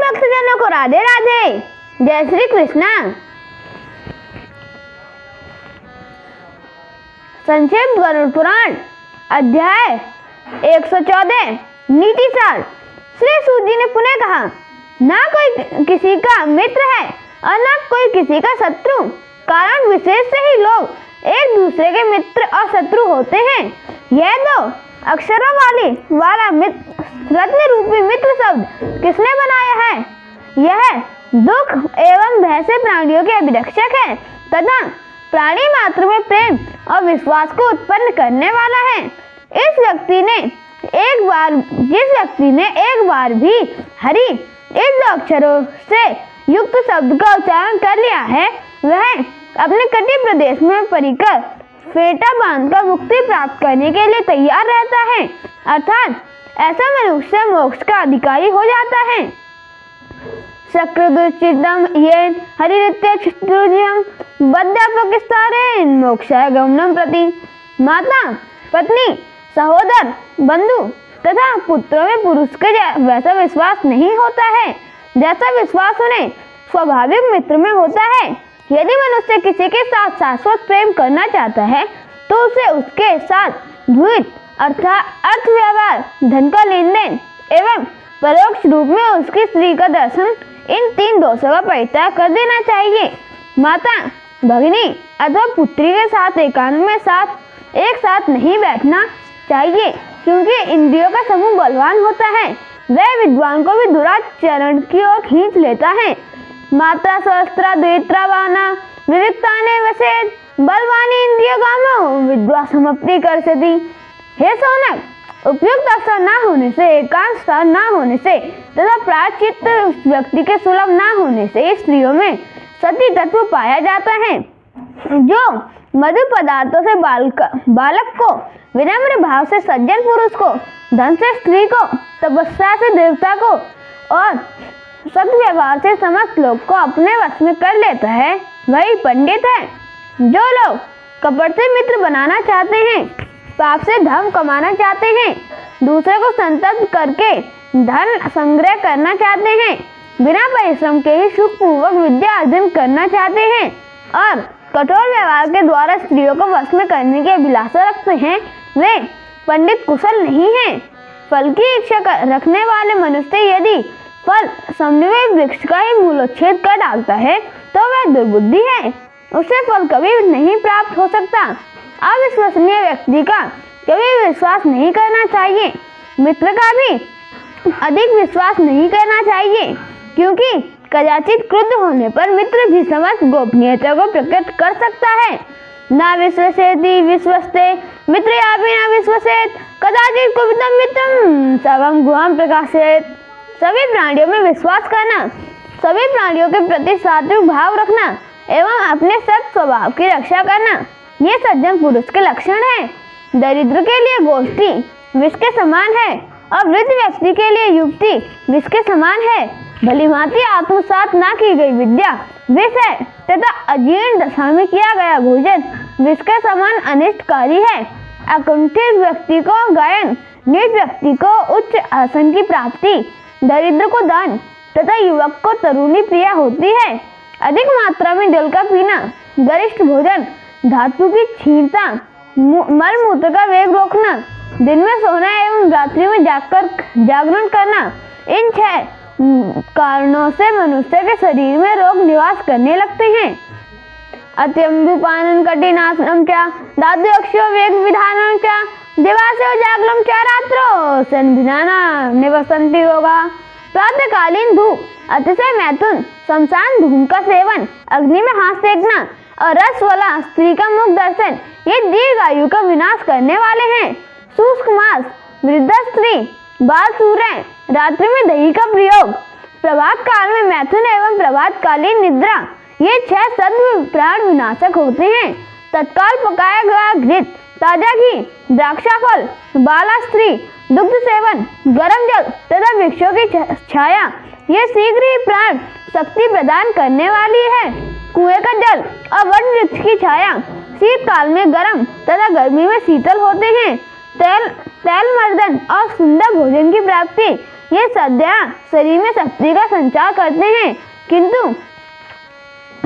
भक्तजनों को राधे राधे। जय श्री कृष्णा। संक्षिप्त गरुड़ पुराण अध्याय 114 नीति सार। श्री सूत जी ने पुनः कहा, ना कोई किसी का मित्र है और न कोई किसी का शत्रु। कारण विशेष से ही लोग एक दूसरे के मित्र और शत्रु होते हैं। यह दो अक्षरों वाला रत्न रूपी मित्र शब्द किसने बनाया है? यह दुख एवं भय से प्राणियों के अभिरक्षक है तथा प्राणी मात्र में प्रेम और विश्वास को उत्पन्न करने वाला है। जिस व्यक्ति ने एक बार भी हरि इस दो अक्षरों से युक्त शब्द का उच्चारण कर लिया है, वह अपने कटी प्रदेश में परिकर फेटा बांधकर मुक्ति प्राप्त करने के लिए तैयार रहता है। अर्थात ऐसा मनुष्य मोक्ष का अधिकारी हो जाता है। सकृदुचितम येन हरिनित्य शत्रुजियम बद्यापकिस्तारेन मोक्षाय गमनम प्रति। माता, पत्नी, सहोदर, बंधु तथा पुत्रों में पुरुष के वैसा विश्वास नहीं होता है जैसा विश्वास उन्हें स्वाभाविक मित्र में होता है। यदि मनुष्य किसी के साथ शाश्वत प्रेम करना चाहता है तो उसे उसके साथ द्वैत अर्थात अर्थ व्यवहार, धन का लेन देन एवं परोक्ष रूप में उसकी स्त्री का दर्शन, इन तीन दोषों का परित्याग कर देना चाहिए। माता, भगिनी अथवा पुत्री के साथ एकांत में एक साथ नहीं बैठना चाहिए, क्योंकि इंद्रियों का समूह बलवान होता है। वह विद्वान को भी दुराचरण की ओर खींच लेता है। मात्रा सहस्त्रा द्वित्रावाना विविक्ताने वसेत बलवानी इंद्रिय गामो विद्वा समाप्ति कर सती। हे सोनक, उपयुक्त अवसर न होने से, एकांत स्थान न होने से तथा प्रायश्चित व्यक्ति के सुलभ न होने से स्त्रियों में सती तत्व पाया जाता है, जो मधु पदार्थों से बालक को, विनम्र भाव से सज्जन पुरुष को, धन से स्त्री को, तपस्या से देवता को और सद्व्यवहार से समस्त लोग को अपने वश में कर लेता है, वही पंडित है। जो लोग कपट से मित्र बनाना चाहते हैं, पाप से धन कमाना चाहते हैं, दूसरे को संतप्त करके धन संग्रह करना चाहते हैं, बिना परिश्रम के ही सुखपूर्वक विद्या अर्जन करना चाहते हैं और कठोर व्यवहार के द्वारा स्त्रियों को वश में करने की अभिलाषा रखते हैं, वे पंडित कुशल नहीं हैं। फल की इच्छा रखने वाले मनुष्य यदि फल समन्वय वृक्ष का ही मूलोच्छेद कर डालता है तो वह दुर्बुद्धि है, उसे फल कभी नहीं प्राप्त हो सकता। अविश्वसनीय व्यक्ति का कभी विश्वास नहीं करना चाहिए। मित्र का भी अधिक विश्वास नहीं करना चाहिए, क्योंकि कदाचित क्रुद्ध होने पर मित्र भी समस्त गोपनीयता को प्रकट कर सकता है। न विश्वसेति विश्वस्ते मित्रयापि न विश्वसेत कदाचित कुपितं मित्रं सर्वं गुहां प्रकाशयेत्। सभी प्राणियों में विश्वास करना, सभी प्राणियों के प्रति सात्विक भाव रखना एवं अपने सत् स्वभाव की रक्षा करना, ये सज्जन पुरुष के लक्षण हैं। दरिद्र के लिए गोष्ठी विष के समान है और वृद्ध व्यक्ति के लिए युक्ति विष के समान है। भलीभांति आत्मसात न की गई विद्या विष है तथा अजीर्ण दशा में किया गया भोजन विष के समान अनिष्टकारी है। अकुंठित व्यक्ति को गायन, नीच व्यक्ति को उच्च आसन की प्राप्ति, दरिद्र को दान तथा युवक को तरुणी प्रिया होती है। अधिक मात्रा में जल का पीना, गरिष्ठ भोजन, धातु की क्षीणता, मल मूत्र का वेग रोकना, दिन में सोना एवं रात्रि में जागरण करना, इन 6 कारणों से मनुष्य के शरीर में रोग निवास करने लगते हैं। अत्यंबुपानन कठिनासनम च दाद्योक्षो वेग विधानम च दिवासो जागलम च रात्रो संभिनाना निवसंति रोगा। प्रातःकालीन धूप, अतिशय मैथुन, शमशान धूम का सेवन, अग्नि में हाथ सेकना और रस वाला स्त्री का मुख दर्शन, ये दीर्घ आयु का विनाश करने वाले हैं। शुष्क मांस, वृद्धा स्त्री, बाल सूर्य, रात्रि में दही का प्रयोग, प्रभात काल में मैथुन एवं प्रभातकालीन निद्रा, ये 6 सद्व प्राण विनाशक होते हैं। तत्काल पकाया गया घृत, ताजा घी, द्राक्षा फल, बाला स्त्री, दुग्ध सेवन, गर्म जल तथा वृक्षों की छाया, ये शीघ्र ही प्राण शक्ति प्रदान करने वाली है। कुएं का जल और वट वृक्ष की छाया शीतकाल में गर्म तथा गर्मी में शीतल होते हैं। तेल मर्दन और सुंदर भोजन की प्राप्ति, ये सद्या शरीर में शक्ति का संचार करते हैं, किंतु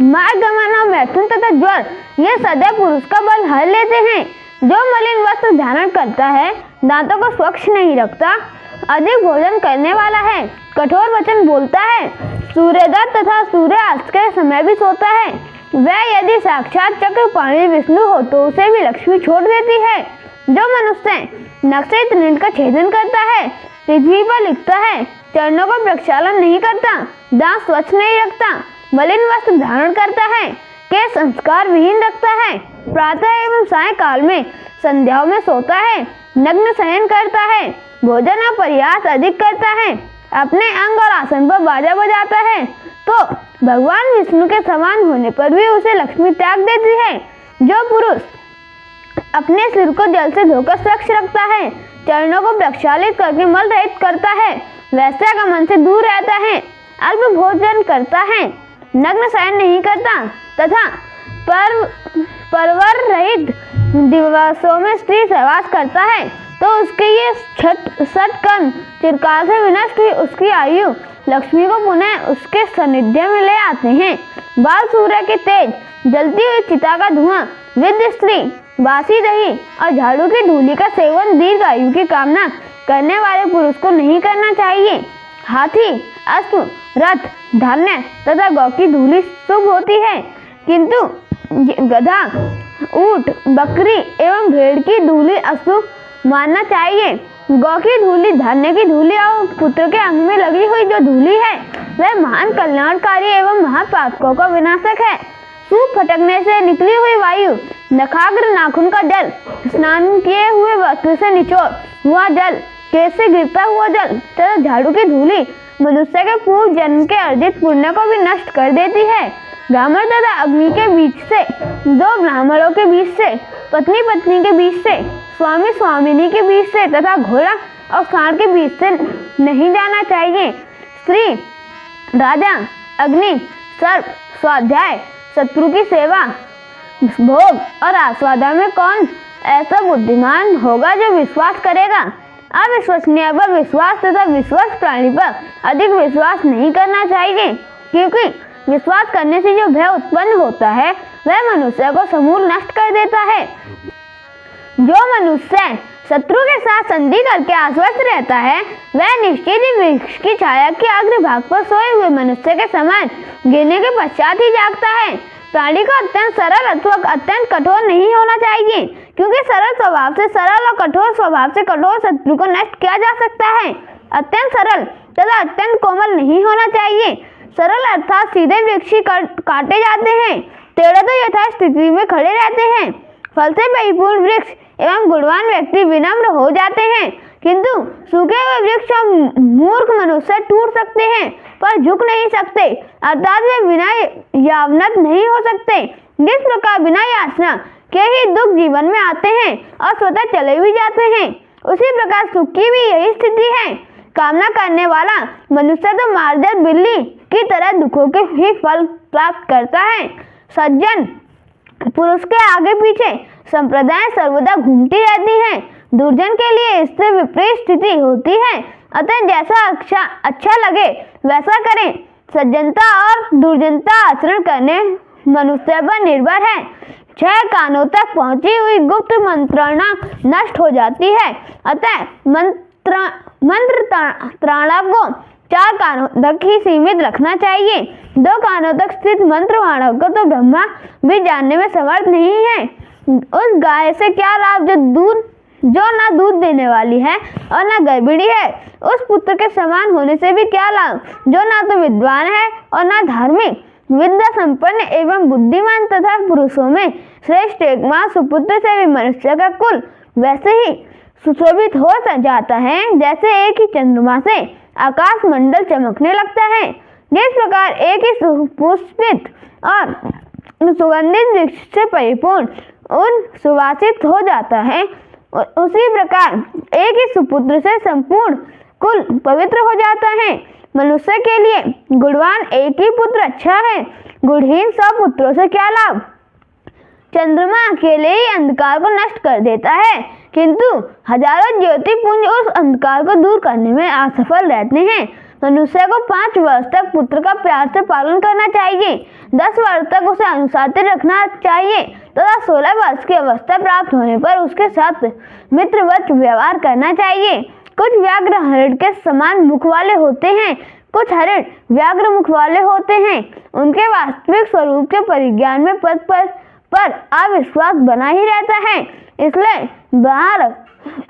मार्गमन और मैथुन तथा ज्वर ये सदा पुरुष का बल हर लेते हैं। जो मलिन वस्त्र धारण करता है, दांतों को स्वच्छ नहीं रखता, अधिक भोजन करने वाला है, कठोर वचन बोलता है, सूर्योदय तथा सूर्यास्त के समय भी सोता है, वह यदि साक्षात चक्रपाणी विष्णु हो तो उसे भी लक्ष्मी छोड़ देती है। जो मनुष्य नख से तृण का छेदन करता है, पृथ्वी पर लिखता है, चरणों का प्रक्षालन नहीं करता, दांत स्वच्छ नहीं रखता, मलिन वस्त्र धारण करता है, के संस्कार विहीन रखता है, प्रातः एवं सायंकाल में संध्याओं में सोता है, नग्न शयन करता है, भोजन और प्रयास अधिक करता है, अपने अंग और आसन पर बाजा बजाता है, तो भगवान विष्णु के समान होने पर भी उसे लक्ष्मी त्याग देती है। जो पुरुष अपने सिर को जल से धोकर स्वच्छ रखता है, चरणों को प्रक्षालित करके मल रहित करता है, वैश्यागमन से दूर रहता है, अल्प भोजन करता है, नग्न शयन नहीं करता तथा परवर रहित दिवसों में स्त्री सहवास करता है, तो उसके ये सठ कर्म चिरकाल से विनष्ट हुई उसकी आयु लक्ष्मी को पुनः उसके सानिध्य में ले आते हैं। बाल सूर्य के तेज, जलती हुई चिता का धुआं, वृद्ध स्त्री, बासी दही और झाड़ू की धूली का सेवन दीर्घ आयु की कामना करने वाले पुरुष को नहीं करना चाहिए। हाथी, अश्व, रथ, धान्य तथा गौ की धूली शुभ होती है, किंतु गधा, ऊंट, बकरी एवं भेड़ की धूली अशुभ मानना चाहिए। गौ की धूली, धान्य की धूली और पुत्र के अंग में लगी हुई जो धूली है, वह महान कल्याणकारी एवं महापातकों का विनाशक है। सूप फटकने से निकली हुई वायु, नखाग्र नाखून का जल, स्नान किए हुए वस्त्र से निचोड़ हुआ जल, केस से गिरता हुआ जल तथा झाड़ू की धूली मनुष्य के पूर्व जन्म के अर्जित पुण्य को भी नष्ट कर देती है। ब्राह्मण तथा अग्नि के बीच से, दो ब्राह्मणों के बीच से, पत्नी पत्नी के बीच से, स्वामी स्वामिनी के बीच से तथा घोड़ा और सांड के बीच से नहीं जाना चाहिए। स्त्री, राजा, अग्नि, सर्प, स्वाध्याय, शत्रु की सेवा, भोग और आस्वादन में कौन ऐसा बुद्धिमान होगा जो विश्वास करेगा। अविश्वसनीय पर विश्वास तथा विश्वास प्राणी पर अधिक विश्वास नहीं करना चाहिए, क्योंकि विश्वास करने से जो भय उत्पन्न होता है वह मनुष्य को समूल नष्ट कर देता है। जो मनुष्य शत्रु के साथ संधि करके आश्वस्त रहता है, वह निश्चित ही वृक्ष की छाया के अग्रभाग पर सोए हुए मनुष्य के समान गिरने के पश्चात ही जागता है। प्राणी को अत्यंत सरल अथवा अत्यंत कठोर नहीं होना चाहिए, क्योंकि सरल स्वभाव से सरल और कठोर स्वभाव से कठोर शत्रु को नष्ट किया जा सकता है। अत्यंत सरल तथा अत्यंत कोमल नहीं होना चाहिए। सरल अर्थात सीधे वृक्ष काटे जाते हैं, टेढ़े तो यथास्थिति में खड़े रहते हैं। फल से परिपूर्ण वृक्ष एवं गुणवान व्यक्ति विनम्र हो जाते हैं, किंतु सूखे हुए वृक्ष और मूर्ख मनुष्य टूट सकते हैं पर झुक नहीं सकते, अर्थात वे बिना यावनत नहीं हो सकते। जिस प्रकार बिना याचना के ही दुख जीवन में आते हैं और स्वतः चले भी जाते हैं, उसी प्रकार सुख की भी यही स्थिति है। कामना करने वाला मनुष्य तो मार्जत बिल्ली की तरह दुखों के ही फल प्राप्त करता है। सज्जन पुरुष के आगे पीछे संप्रदाय सर्वदा घूमती रहती है, दुर्जन के लिए इससे विपरीत स्थिति होती है। अतः जैसा अच्छा लगे वैसा करें। सज्जनता और दुर्जनता आचरण करने मनुष्य पर निर्भर है। 6 कानों तक पहुंची हुई गुप्त मंत्रणा नष्ट हो जाती है, अतः मंत्र त्राणा को 4 कानों तक ही सीमित रखना चाहिए। 2 कानों तक स्थित मंत्र वाणा को तो ब्रह्मा भी जानने में समर्थ नहीं है। उस गाय से क्या लाभ जो ना दूध देने वाली है और ना गर्भिणी है। उस पुत्र के समान होने से भी क्या लाभ जो ना तो विद्वान है और ना धार्मिक। विद्या संपन्न एवं बुद्धिमान तथा पुरुषों में श्रेष्ठ एकमात्र सुपुत्र से भी मनुष्य का कुल वैसे ही सुशोभित हो जाता है जैसे एक ही चंद्रमा से आकाश मंडल चमकने लगता है। जिस प्रकार एक ही सुपुष्पित और सुगंधित वृक्ष से परिपूर्ण उन सुवासित हो जाता है, उसी प्रकार एक ही सुपुत्र से संपूर्ण कुल पवित्र हो जाता है। मनुष्य के लिए गुणवान एक ही पुत्र अच्छा है, गुणहीन 100 पुत्रों से क्या लाभ। चंद्रमा अकेले ही अंधकार को नष्ट कर देता है, किंतु हजारों ज्योतिपुंज उस अंधकार को दूर करने में असफल रहते हैं। मनुष्य को 5 वर्ष तक पुत्र का प्यार से पालन करना चाहिए, 10 वर्ष तक उसे अनुशासित रखना चाहिए तथा 16 वर्ष की अवस्था प्राप्त होने पर उसके साथ मित्रवत व्यवहार करना चाहिए। कुछ व्याघ्र हरिण के समान मुख वाले होते हैं, कुछ हरिण व्याघ्र मुख वाले होते हैं। उनके वास्तविक स्वरूप के परिज्ञान में पद पर अविश्वास बना ही रहता है। इसलिए बाहर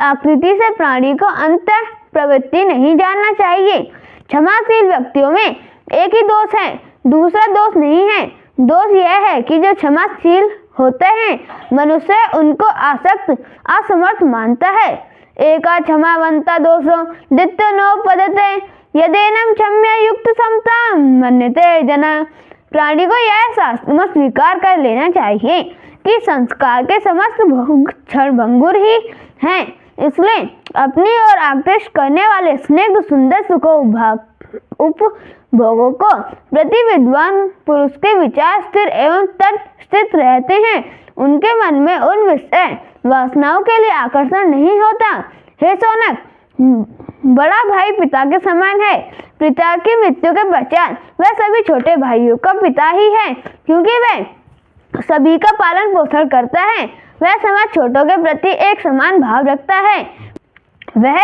आकृति से प्राणी को अंतः प्रवृत्ति नहीं जानना चाहिए। क्षमाशील व्यक्तियों में एक ही दोष है, दूसरा दोष नहीं है। दोष यह है कि जो क्षमाशील होते हैं मनुष्य उनको आसक्त असमर्थ मानता है। एका क्षमावंता दोषो द्वितीयो नोपपद्यते यदेनं क्षम्य युक्त समतां मन्यते जना। प्राणी को यह शास्त्र स्वीकार कर लेना चाहिए कि संस्कार के समस्त क्षणभंगुर ही हैं। इसलिए अपनी ओर आकृष्ट करने वाले स्निग्ध सुंदर सुखों उपभोगों को प्रति विद्वान पुरुष के विचार स्थिर एवं तटस्थित रहते हैं। उनके मन में उन विषय वासनाओं के लिए आकर्षण नहीं होता। हे शौनक, बड़ा भाई पिता के समान है। पिता की मृत्यु के पश्चात वह सभी छोटे भाइयों का पिता ही है, क्योंकि वह सभी का पालन पोषण करता है। वह समाज छोटों के प्रति एक समान भाव रखता है। वह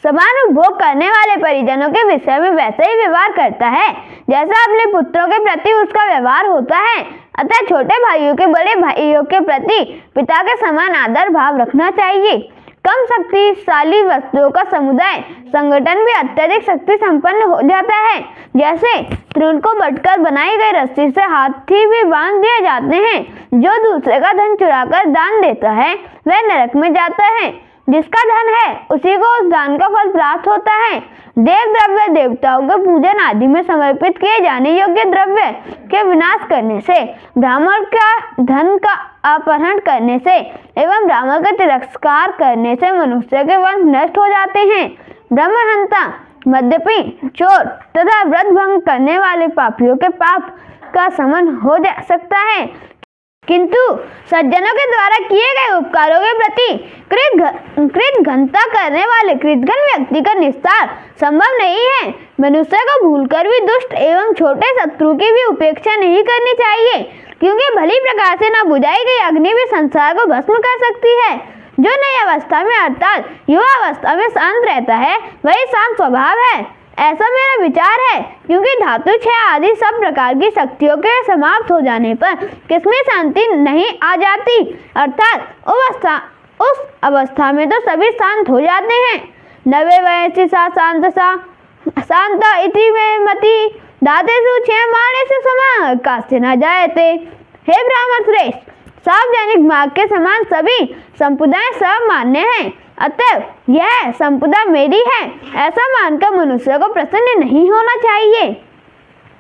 समान उपभोग करने वाले परिजनों के विषय में वैसे ही व्यवहार करता है जैसा अपने पुत्रों के प्रति उसका व्यवहार होता है। अतः छोटे भाइयों के बड़े भाइयों के प्रति पिता के समान आदर भाव रखना चाहिए। कम शक्तिशाली वस्तुओं का समुदाय संगठन भी अत्यधिक शक्ति संपन्न हो जाता है। जैसे तृण को बटकर बनाई गई रस्सी से हाथी भी बांध दिए जाते हैं। जो दूसरे का धन चुराकर दान देता है वह नरक में जाता है। जिसका धन है उसी को उस दान का फल प्राप्त होता है। देव द्रव्य देवताओं के पूजन आदि में समर्पित किए जाने योग्य द्रव्य के विनाश करने से, ब्राह्मण का धन का अपहरण करने से एवं ब्राह्मण का तिरस्कार करने से मनुष्य के वंश नष्ट हो जाते हैं। ब्रह्महंता, मद्यपी, चोर तथा व्रत भंग करने वाले पापियों के पाप का शमन हो जा सकता है, किंतु सज्जनों के द्वारा किए गए उपकारों के प्रति कृतघ्नता करने वाले कृतघ्न व्यक्ति का निस्तार संभव नहीं है। मनुष्य को भूलकर भी दुष्ट एवं छोटे शत्रु की भी उपेक्षा नहीं करनी चाहिए, क्योंकि भली प्रकार से न बुझाई गई अग्नि भी संसार को भस्म कर सकती है। जो नई अवस्था में अर्थात युवा अवस्था में शांत रहता है वही शांत स्वभाव है, ऐसा मेरा विचार है। क्योंकि धातु क्षय आदि सब प्रकार की शक्तियों के समाप्त हो जाने पर किसमें शांति नहीं आ जाती, अर्थात उस अवस्था में तो सभी शांत हो जाते हैं। नवे वयसी सा शांत इति में मति दातेषु क्षयमाणेषु समा कास्य न जायते। हे ब्राह्मण श्रेष्ठ, सार्वजनिक मार्ग के समान सभी संप्रदाय सब मान्य हैं, अतः यह संपदा मेरी है ऐसा मानकर मनुष्य को प्रसन्न नहीं होना चाहिए।